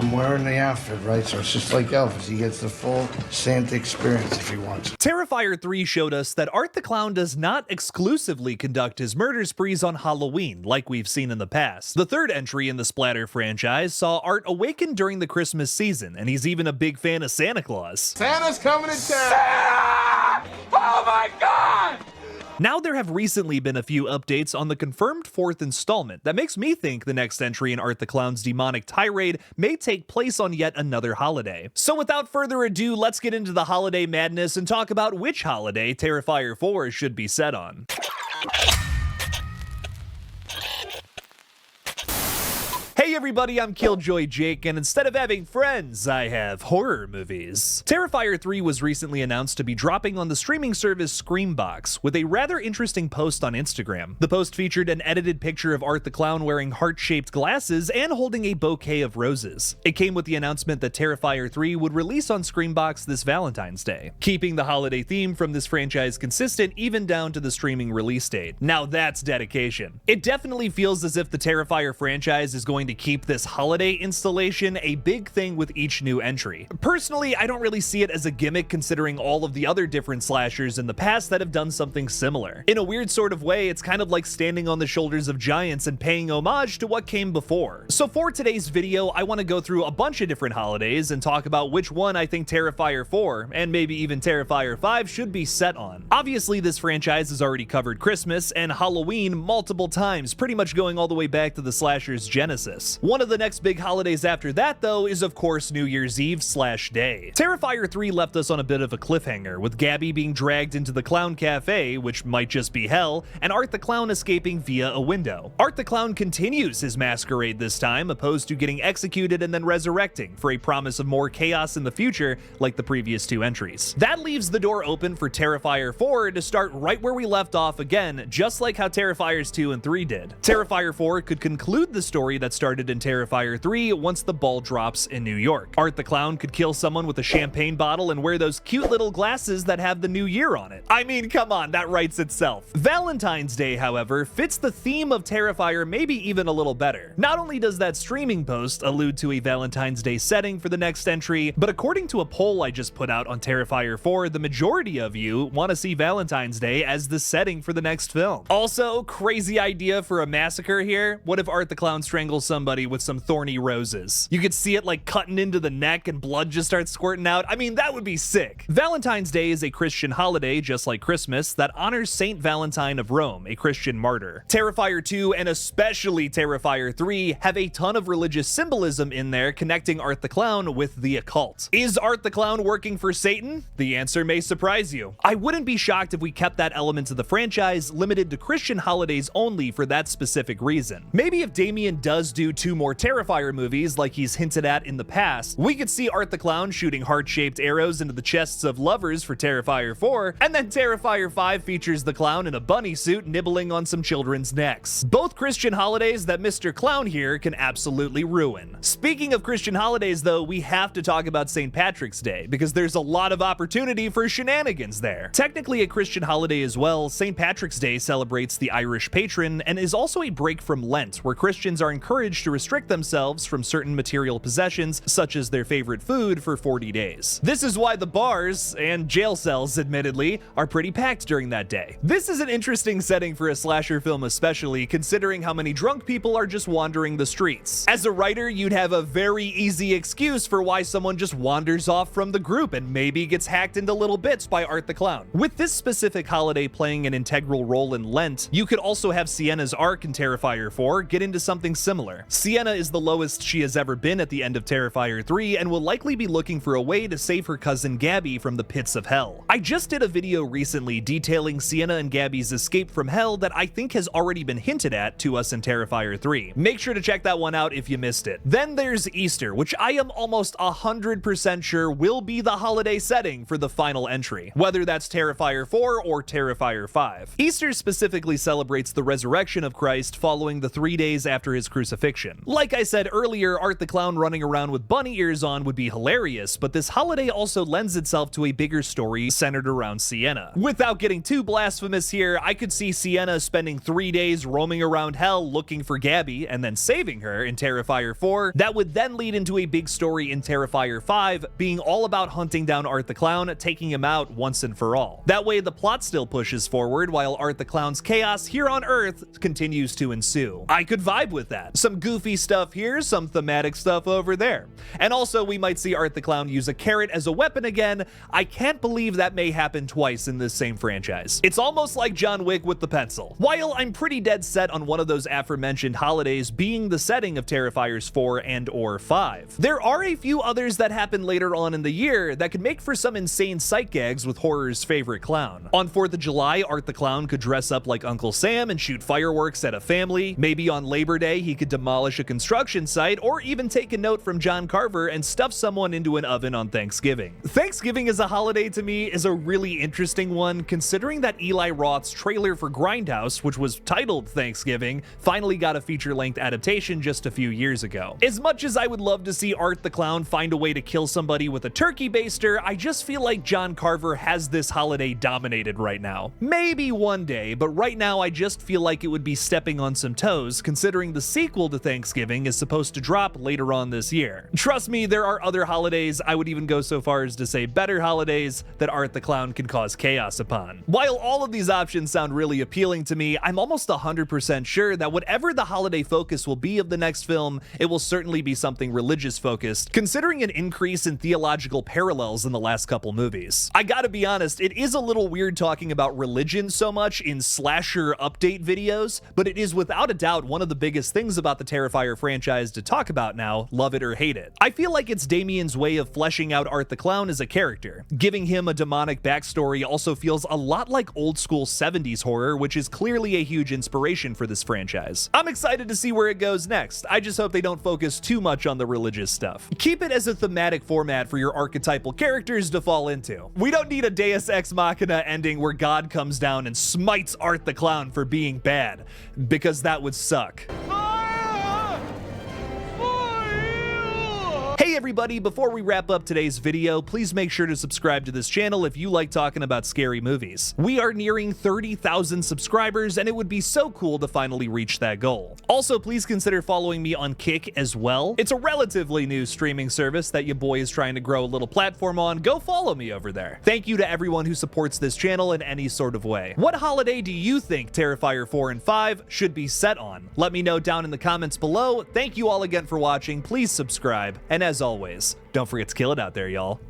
I'm wearing the outfit, right? So it's just like Elvis. He gets the full Santa experience if he wants. Terrifier 3 showed us that Art the Clown does not exclusively conduct his murder sprees on Halloween, like we've seen in the past. The third entry in the Splatter franchise saw Art awaken during the Christmas season, and he's even a big fan of Santa Claus. Santa's coming to town! Santa! Oh my God! Now there have recently been a few updates on the confirmed fourth installment that makes me think the next entry in Art the Clown's demonic tirade may take place on yet another holiday. So without further ado, let's get into the holiday madness and talk about which holiday Terrifier 4 should be set on. Hey everybody, I'm KillJoy Jake, and instead of having friends, I have horror movies. Terrifier 3 was recently announced to be dropping on the streaming service Screambox, with a rather interesting post on Instagram. The post featured an edited picture of Art the Clown wearing heart-shaped glasses and holding a bouquet of roses. It came with the announcement that Terrifier 3 would release on Screambox this Valentine's Day, keeping the holiday theme from this franchise consistent even down to the streaming release date. Now that's dedication. It definitely feels as if the Terrifier franchise is going to keep this holiday installation a big thing with each new entry. Personally, I don't really see it as a gimmick considering all of the other different slashers in the past that have done something similar. In a weird sort of way, it's kind of like standing on the shoulders of giants and paying homage to what came before. So for today's video, I want to go through a bunch of different holidays and talk about which one I think Terrifier 4, and maybe even Terrifier 5, should be set on. Obviously, this franchise has already covered Christmas and Halloween multiple times, pretty much going all the way back to the slasher's genesis. One of the next big holidays after that, though, is of course New Year's Eve/Day. Terrifier 3 left us on a bit of a cliffhanger, with Gabby being dragged into the Clown Cafe, which might just be hell, and Art the Clown escaping via a window. Art the Clown continues his masquerade this time, opposed to getting executed and then resurrecting, for a promise of more chaos in the future, like the previous two entries. That leaves the door open for Terrifier 4 to start right where we left off again, just like how Terrifiers 2 and 3 did. Terrifier 4 could conclude the story that started in Terrifier 3 once the ball drops in New York. Art the Clown could kill someone with a champagne bottle and wear those cute little glasses that have the new year on it. I mean, come on, that writes itself. Valentine's Day, however, fits the theme of Terrifier maybe even a little better. Not only does that streaming post allude to a Valentine's Day setting for the next entry, but according to a poll I just put out on Terrifier 4, the majority of you want to see Valentine's Day as the setting for the next film. Also, crazy idea for a massacre here. What if Art the Clown strangles somebody with some thorny roses? You could see it like cutting into the neck and blood just starts squirting out. I mean, that would be sick. Valentine's Day is a Christian holiday, just like Christmas, that honors Saint Valentine of Rome, a Christian martyr. Terrifier 2 and especially Terrifier 3 have a ton of religious symbolism in there connecting Art the Clown with the occult. Is Art the Clown working for Satan? The answer may surprise you. I wouldn't be shocked if we kept that element of the franchise limited to Christian holidays only for that specific reason. Maybe if Damien does do 2 more Terrifier movies like he's hinted at in the past, we could see Art the Clown shooting heart-shaped arrows into the chests of lovers for Terrifier 4, and then Terrifier 5 features the clown in a bunny suit nibbling on some children's necks. Both Christian holidays that Mr. Clown here can absolutely ruin. Speaking of Christian holidays though, we have to talk about St. Patrick's Day, because there's a lot of opportunity for shenanigans there. Technically a Christian holiday as well, St. Patrick's Day celebrates the Irish patron and is also a break from Lent, where Christians are encouraged to restrict themselves from certain material possessions, such as their favorite food, for 40 days. This is why the bars, and jail cells admittedly, are pretty packed during that day. This is an interesting setting for a slasher film especially, considering how many drunk people are just wandering the streets. As a writer, you'd have a very easy excuse for why someone just wanders off from the group and maybe gets hacked into little bits by Art the Clown. With this specific holiday playing an integral role in Lent, you could also have Sienna's arc in Terrifier 4 get into something similar. Sienna is the lowest she has ever been at the end of Terrifier 3 and will likely be looking for a way to save her cousin Gabby from the pits of hell. I just did a video recently detailing Sienna and Gabby's escape from hell that I think has already been hinted at to us in Terrifier 3. Make sure to check that one out if you missed it. Then there's Easter, which I am almost 100% sure will be the holiday setting for the final entry, whether that's Terrifier 4 or Terrifier 5. Easter specifically celebrates the resurrection of Christ following the 3 days after his crucifixion. celebration. Like I said earlier, Art the Clown running around with bunny ears on would be hilarious, but this holiday also lends itself to a bigger story centered around Sienna. Without getting too blasphemous here, I could see Sienna spending 3 days roaming around hell looking for Gabby and then saving her in Terrifier 4. That would then lead into a big story in Terrifier 5 being all about hunting down Art the Clown, taking him out once and for all. That way the plot still pushes forward while Art the Clown's chaos here on Earth continues to ensue. I could vibe with that. Some goofy stuff here, some thematic stuff over there. And also we might see Art the Clown use a carrot as a weapon again. I can't believe that may happen twice in this same franchise. It's almost like John Wick with the pencil. While I'm pretty dead set on one of those aforementioned holidays being the setting of Terrifiers 4 and or 5, there are a few others that happen later on in the year that could make for some insane sight gags with horror's favorite clown. On 4th of July, Art the Clown could dress up like Uncle Sam and shoot fireworks at a family. Maybe on Labor Day, he could demolish a construction site, or even take a note from John Carver and stuff someone into an oven on Thanksgiving. Thanksgiving as a holiday to me is a really interesting one, considering that Eli Roth's trailer for Grindhouse, which was titled Thanksgiving, finally got a feature-length adaptation just a few years ago. As much as I would love to see Art the Clown find a way to kill somebody with a turkey baster, I just feel like John Carver has this holiday dominated right now. Maybe one day, but right now I just feel like it would be stepping on some toes, considering the sequel to Thanksgiving is supposed to drop later on this year. Trust me, there are other holidays, I would even go so far as to say better holidays, that Art the Clown can cause chaos upon. While all of these options sound really appealing to me, I'm almost 100% sure that whatever the holiday focus will be of the next film, it will certainly be something religious focused, considering an increase in theological parallels in the last couple movies. I gotta be honest, it is a little weird talking about religion so much in slasher update videos, but it is without a doubt one of the biggest things about the Terrifier franchise to talk about now, love it or hate it. I feel like it's Damien's way of fleshing out Art the Clown as a character. Giving him a demonic backstory also feels a lot like old school 70s horror, which is clearly a huge inspiration for this franchise. I'm excited to see where it goes next. I just hope they don't focus too much on the religious stuff. Keep it as a thematic format for your archetypal characters to fall into. We don't need a Deus Ex Machina ending where God comes down and smites Art the Clown for being bad, because that would suck. Hey everybody, before we wrap up today's video, please make sure to subscribe to this channel if you like talking about scary movies. We are nearing 30,000 subscribers, and it would be so cool to finally reach that goal. Also, please consider following me on Kick as well. It's a relatively new streaming service that your boy is trying to grow a little platform on. Go follow me over there. Thank you to everyone who supports this channel in any sort of way. What holiday do you think Terrifier 4 and 5 should be set on? Let me know down in the comments below. Thank you all again for watching. Please subscribe, and as always, don't forget to kill it out there, y'all.